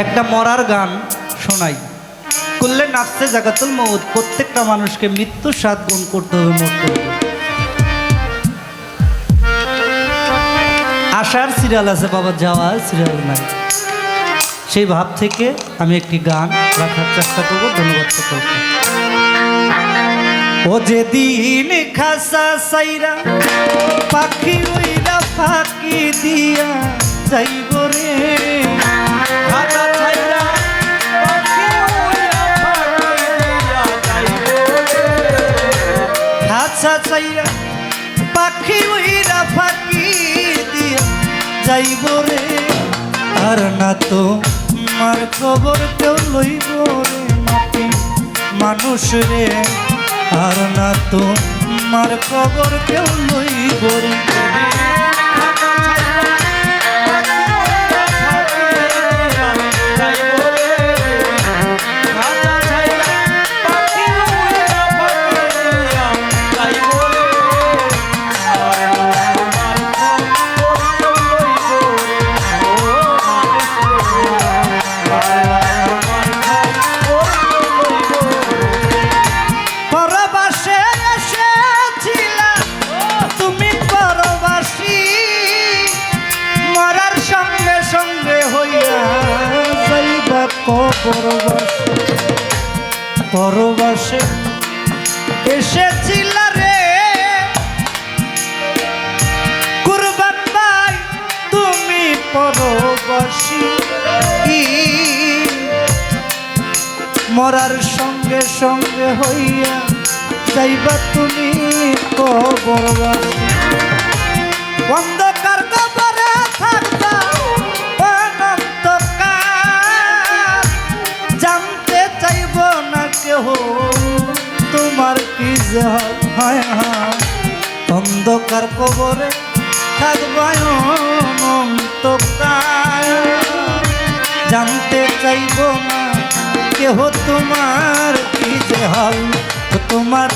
একটা মরার গান শোনাই। করলে নাচতে জাগাতুল মউত, প্রত্যেকটা মানুষকে মৃত্যু 7 গুণ করতে হবে, মরতে হবে। আসার সিরিয়াল আছে বাবা, যাওয়ার সিরিয়াল নাই। সেই ভাব থেকে আমি একটি গান রাখার চেষ্টা করব। ধন্যবাদ সকলকে। ও যেদিন খাসা সাইরা পাখি উইরা ফাঁকি দিয়া যাইব রে, খাসা সাইরা পাখি উইরা ফাঁকি দিয়া যাইব রে, খাসা সাইরা পাখি উইরা ফাঁকি দিয়া যাইব রে, আর না তো মার খবর কেউ লইব রে মাটি মানুষ রে, আর না তো মার খবর কেউ লইব রে। পরবাসে এসেছিল রে কুরবান ভাই, তুমি পরবাসী, মরার সঙ্গে সঙ্গে হইয়া যাইবা তুমি কবরবাসী। অন্ধকার কবরে থাকবা অনন্তকাল, জানতে চাইব না কেহ তোমার কি হয়। অন্ধকার কবরে থাকবা অনন্তকাল, জানতে চাইব না কেহ তোমার কি যে হাল। তোমার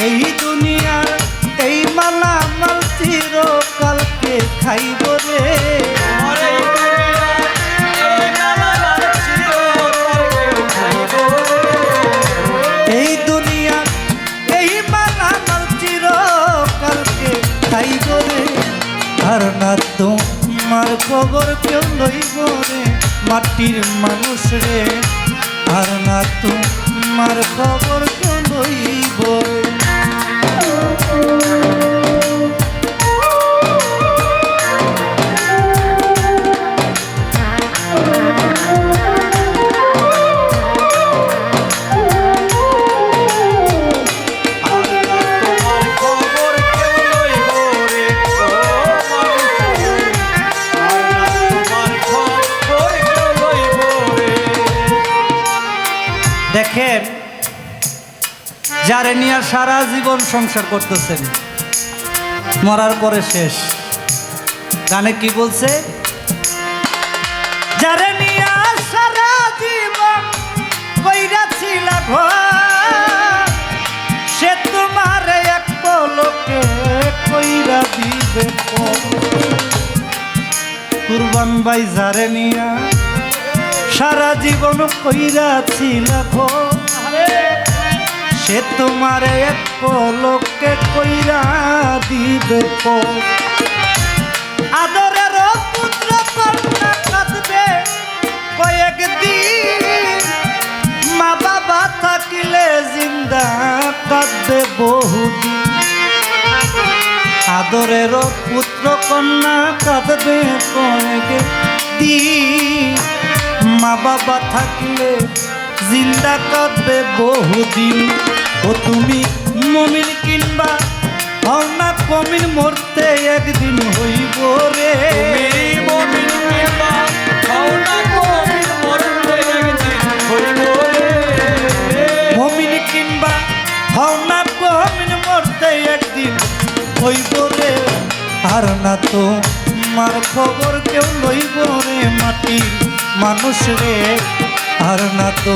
এই দুনিয়ার এই মালামাল চিরকালকে খাইব রে, এই দুনিয়া এই মালামাল চিরকালকে খাইব রে, আর না তোমার খবর কেউ লইব রে মাটির মানুষ রে, আর না তোমার খবর কেউ লইব রে। দেখেন, যারে নিয়ে সারা জীবন সংসার করতেছেন, মরার পরে শেষ। গানে কি বলছে? যারে নিয়ে সারা জীবন কইরাছিল ঘর, সে তোমার এক পলকে কইরা দিবে কুরবান ভাই। যারে নিয়ে সারা জীবন কইরাছিল ঘর, সে তোমার এক পলকে কইরা দিবে পর। আদরের পুত্র কন্যা কাঁদবে কয়েকদিন, মা বাবা থাকিলে জিন্দা কাঁদবে বহুদিন। আদরের পুত্র কন্যা কাঁদবে কয়েকদিন, মা বাবা থাকলে জিন্দা কাঁদবে বহুদিন। ও তুমি মমিন কিনবা হও না কমিন, মরতে একদিন হইব রে, মমিন কিনবা হও না কমিন, মরতে একদিন হইব রে, মমিন কিনবা হও না কমিন, মরতে একদিন হইব রে, আর না তো মার খবর কেউ লইব রে মাটির মানুষ রে, আর না তো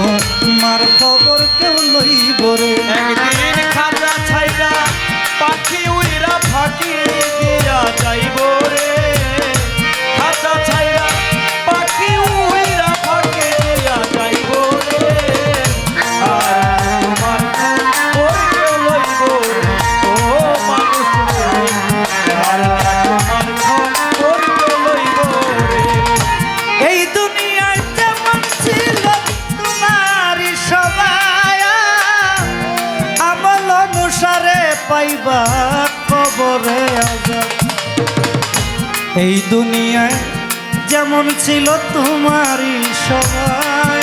মার খবর কেউ লইব রে। একদিন খাজা ছাইরা পাখি উইরা ফাঁকি দিয়া যাইব রে, খাজা ছাইরা পাখি উইরা ফাঁকি পাইবা কবরে আজাব। এই দুনিয়ায় যেমন ছিল তোমারই সবাই,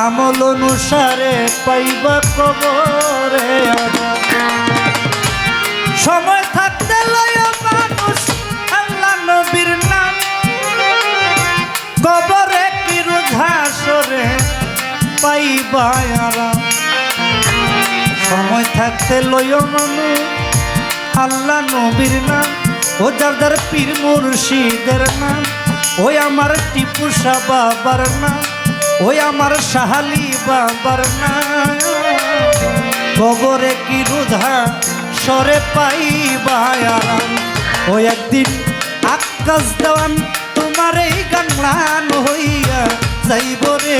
আমল অনুসারে পাইবা কবরে আজাব। সময় থাকতে লয় মানুষ আল্লাহ নবীর নাম, কবরে কি রোধাসরে পাইবা আরাম। সময় থাকতে লয় মানুষ আল্লাহ নবীর নাম, ও যার পীর মুর্শিদের নাম, ওই আমার টিপু শাহ বাবার নাম, ওই আমার শাহালি বাবার নাম। কবরে কি রোধা সরে পাইবা আরাম। ওই একদিন আকাশ দেওয়ান তোমার এই গান হইয়া যাইব রে।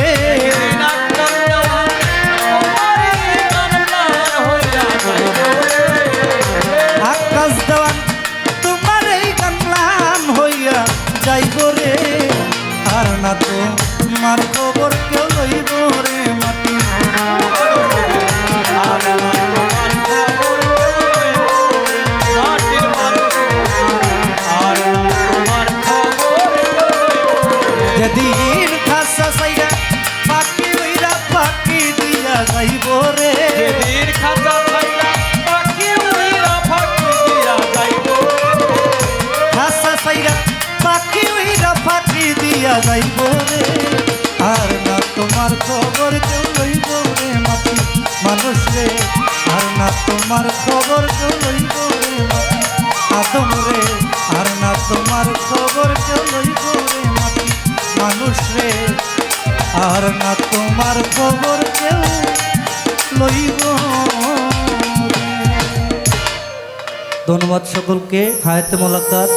আকাশ দেওয়ান তোমার এই গান হইয়া যাইব রে। আর না তো তোমার খবর কেউ লইব রে মাটি। যেদিন খাসা সাইরা পাখি উইরা পাখি দিয়া যাইব রে। যেদিন খাজা ছাইরা পাখি উইরা ফাঁকি দিয়া যাইব। খাসা সাইরা পাখি উইরা পাখি দিয়া যাইব রে। আর না তোমার খবর কেউ লইব রে মাটি মানুষ রে। আর না তোমার খবর কেউ লইব রে মাটি আদম রে। আর না তোমার খবর কেউ লইব রে মাটি মানুষ রে। আর না তোমার খবর কেউ লইব রে। ধন্যবাদ সকলকে। হায়াতে মোলাকাত।